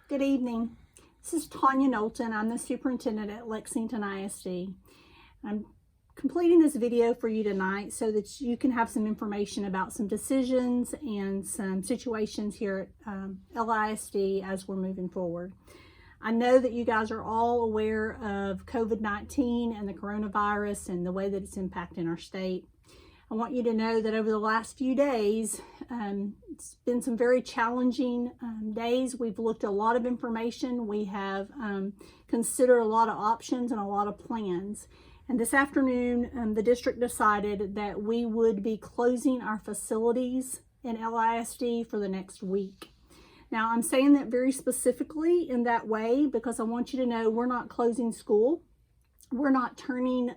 Good evening. This is Tanya Knowlton. I'm the superintendent at Lexington ISD. I'm completing this video for you tonight so that you can have some information about some decisions and some situations here at LISD as we're moving forward. I know that you guys are all aware of COVID-19 and the coronavirus and the way that it's impacting our state. I want you to know that over the last few days, it's been some very challenging days. We've looked at a lot of information. We have considered a lot of options and a lot of plans. And this afternoon, the district decided that we would be closing our facilities in LISD for the next week. Now, I'm saying that very specifically in that way because I want you to know we're not closing school. We're not turning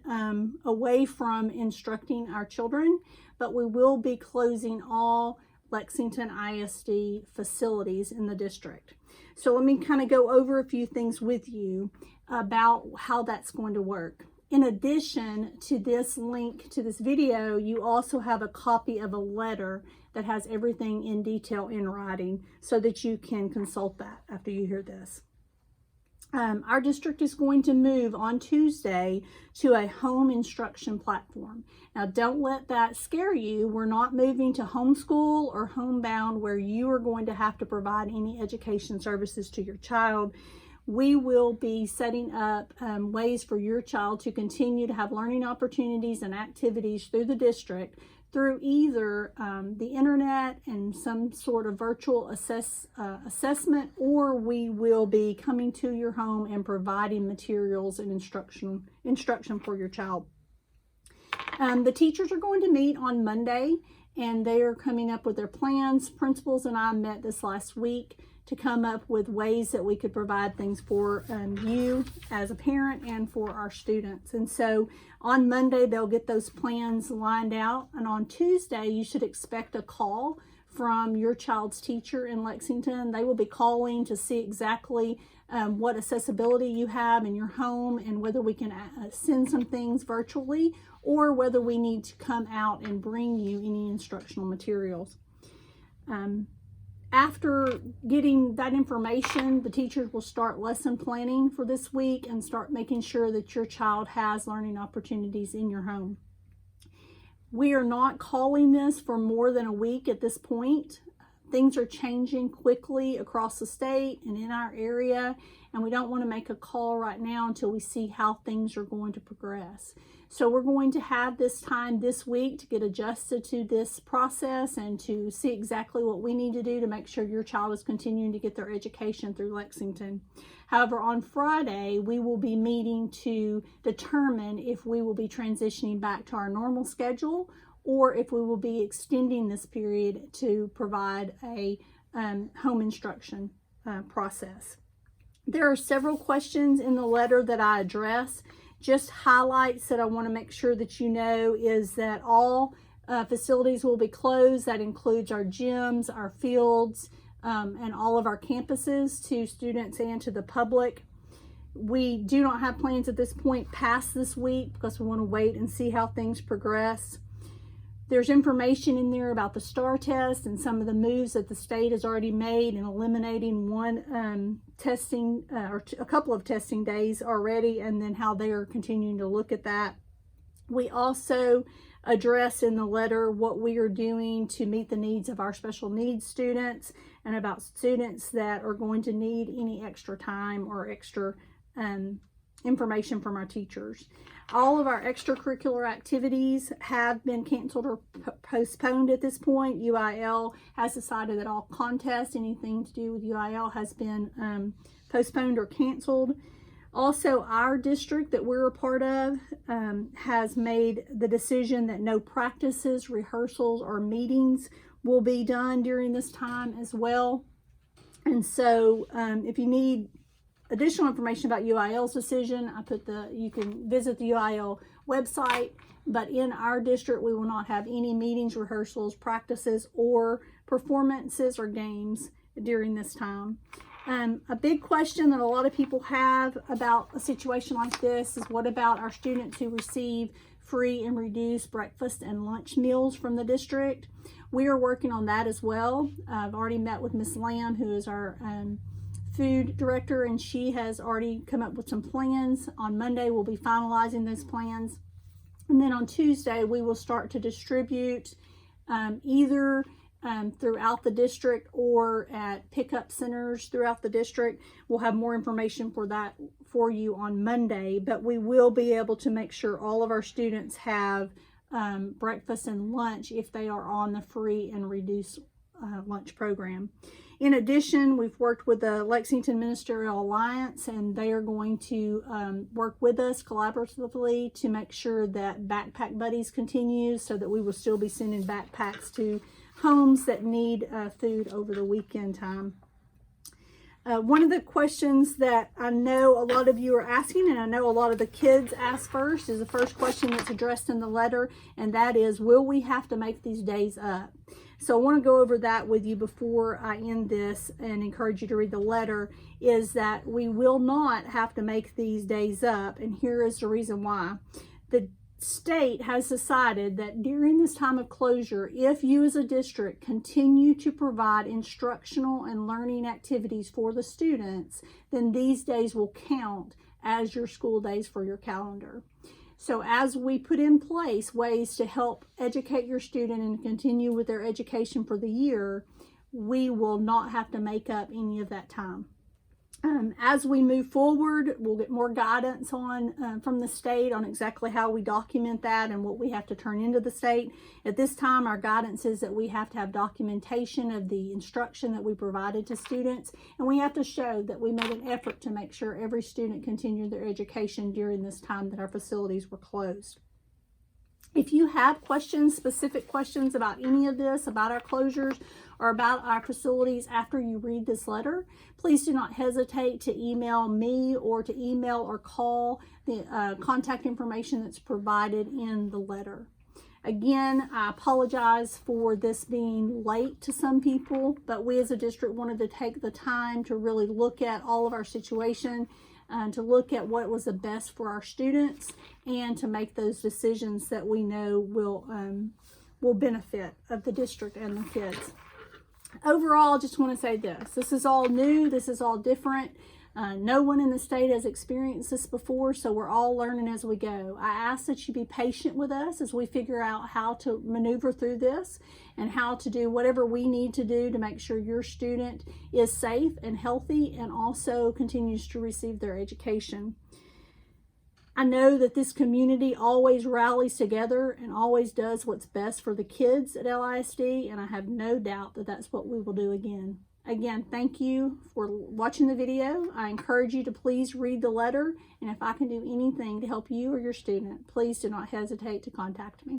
away from instructing our children, but we will be closing all Lexington ISD facilities in the district. So let me kind of go over a few things with you about how that's going to work. In addition to this link to this video, you also have a copy of a letter that has everything in detail in writing so that you can consult that after you hear this. Our district is going to move on Tuesday to a home instruction platform. Now, don't let that scare you. We're not moving to homeschool or homebound where you are going to have to provide any education services to your child. We will be setting up ways for your child to continue to have learning opportunities and activities through the district through either the internet and some sort of virtual assessment, or we will be coming to your home and providing materials and instruction for your child. The teachers are going to meet on Monday, and they are coming up with their plans. Principals and I met this last week to come up with ways that we could provide things for you as a parent and for our students. And so on Monday, they'll get those plans lined out. And on Tuesday, you should expect a call from your child's teacher in Lexington. They will be calling to see exactly what accessibility you have in your home and whether we can send some things virtually or whether we need to come out and bring you any instructional materials. After getting that information, the teachers will start lesson planning for this week and start making sure that your child has learning opportunities in your home. We are not calling this for more than a week at this point. Things are changing quickly across the state and in our area, and we don't want to make a call right now until we see how things are going to progress. So we're going to have this time this week to get adjusted to this process and to see exactly what we need to do to make sure your child is continuing to get their education through Lexington. However, on Friday, we will be meeting to determine if we will be transitioning back to our normal schedule or if we will be extending this period to provide a home instruction process. There are several questions in the letter that I address. Just highlights that I want to make sure that you know is that all facilities will be closed. That includes our gyms, our fields, and all of our campuses to students and to the public. We do not have plans at this point past this week because we want to wait and see how things progress. There's information in there about the STAR test and some of the moves that the state has already made in eliminating one testing or a couple of testing days already, and then how they are continuing to look at that. We also address in the letter what we are doing to meet the needs of our special needs students and about students that are going to need any extra time or extra information from our teachers. All of our extracurricular activities have been canceled or postponed at this point. UIL has decided that all contests, anything to do with UIL, has been postponed or canceled. Also, our district that we're a part of has made the decision that no practices, rehearsals, or meetings will be done during this time as well. And so if you need additional information about UIL's decision, you can visit the UIL website, but in our district, we will not have any meetings, rehearsals, practices, or performances or games during this time. A big question that a lot of people have about a situation like this is what about our students who receive free and reduced breakfast and lunch meals from the district? We are working on that as well. I've already met with Ms. Lamb, who is our food director, and she has already come up with some plans. On Monday, we'll be finalizing those plans. And then on Tuesday, we will start to distribute either throughout the district or at pickup centers throughout the district. We'll have more information for that for you on Monday, but we will be able to make sure all of our students have breakfast and lunch if they are on the free and reduced lunch program. In addition, we've worked with the Lexington Ministerial Alliance, and they are going to work with us collaboratively to make sure that Backpack Buddies continues, so that we will still be sending backpacks to homes that need food over the weekend time. One of the questions that I know a lot of you are asking, and I know a lot of the kids ask first, is the first question that's addressed in the letter, and that is, will we have to make these days up? So I want to go over that with you before I end this and encourage you to read the letter, is that we will not have to make these days up, and here is the reason why. The state has decided that during this time of closure, if you as a district continue to provide instructional and learning activities for the students, then these days will count as your school days for your calendar. So as we put in place ways to help educate your student and continue with their education for the year, we will not have to make up any of that time. As we move forward, we'll get more guidance on from the state on exactly how we document that and what we have to turn into the state. At this time, our guidance is that we have to have documentation of the instruction that we provided to students, and we have to show that we made an effort to make sure every student continued their education during this time that our facilities were closed. If you have questions, specific questions about any of this, about our closures or about our facilities after you read this letter, please do not hesitate to email me or to email or call the contact information that's provided in the letter. Again, I apologize for this being late to some people, but we as a district wanted to take the time to really look at all of our situation, to look at what was the best for our students, and to make those decisions that we know will benefit of the district and the kids. Overall, I just want to say this is all new, this is all different. No one in the state has experienced this before, so we're all learning as we go. I ask that you be patient with us as we figure out how to maneuver through this and how to do whatever we need to do to make sure your student is safe and healthy and also continues to receive their education. I know that this community always rallies together and always does what's best for the kids at LISD, and I have no doubt that that's what we will do again. Again, thank you for watching the video. I encourage you to please read the letter, and if I can do anything to help you or your student, please do not hesitate to contact me.